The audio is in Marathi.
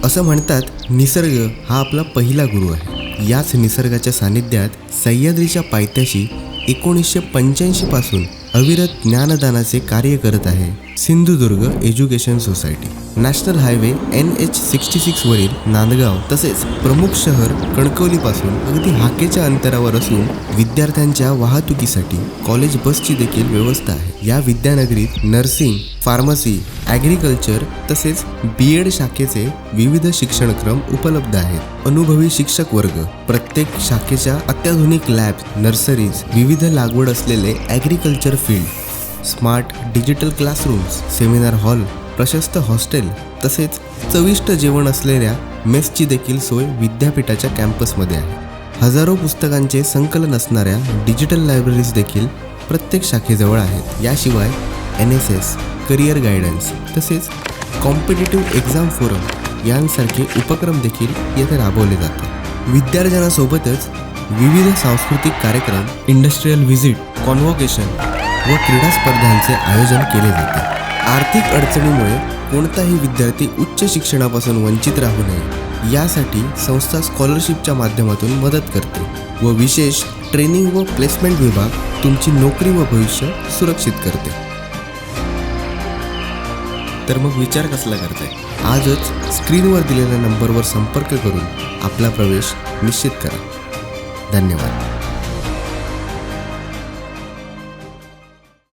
असं म्हणतात निसर्ग हा आपला पहिला गुरु आहे. याच निसर्गाच्या सानिध्यात सह्याद्रीच्या पायथ्याशी 1985 पासून अविरत ज्ञानदानाचे कार्य करत आहे Sindhudurg education society. National highway NH66 वरील नांदगाव तसेच प्रमुख शहर कणकवलीपासून अगदी हाकेच्या अंतरावर असून विद्यार्थ्यांच्या वाहतुकीसाठी कॉलेज बसची देखील व्यवस्था आहे. या विद्यानगरीत नर्सिंग, फार्मसी, ॲग्रिकल्चर तसेच BEd शाखेचे विविध शिक्षणक्रम उपलब्ध आहेत. अनुभवी शिक्षक वर्ग, प्रत्येक शाखेच्या अत्याधुनिक लॅब्स, नर्सरीज, विविध लागवड असलेले agriculture field, smart digital classrooms, seminar hall, प्रशस्त हॉस्टेल तसेच चविष्ट जेवण असलेल्या मेसची देखील सोय विद्यापीठाच्या कॅम्पसमध्ये आहे. हजारो पुस्तकांचे संकलन असणाऱ्या डिजिटल लायब्ररीज देखील प्रत्येक शाखेजवळ आहेत. याशिवाय NSS, करिअर गायडन्स तसेच कॉम्पिटिटिव्ह एक्झाम फोरम यांसारखे उपक्रम देखील येथे राबवले जातात. विद्यार्थ्यांसोबतच विविध सांस्कृतिक कार्यक्रम, इंडस्ट्रियल व्हिजिट, कॉन्व्होकेशन व क्रीडा स्पर्धांचे आयोजन केले जाते. आर्थिक अडचणीमुळे कोणताही विद्यार्थी उच्च शिक्षणापासून वंचित राहू नये यासाठी संस्था स्कॉलरशिपच्या माध्यमातून मदत करते व विशेष ट्रेनिंग व प्लेसमेंट विभाग तुमची नोकरी व भविष्य सुरक्षित करते. तर मग विचार कसला करताय? आजच स्क्रीनवर दिलेल्या नंबरवर संपर्क करून आपला प्रवेश निश्चित करा. धन्यवाद.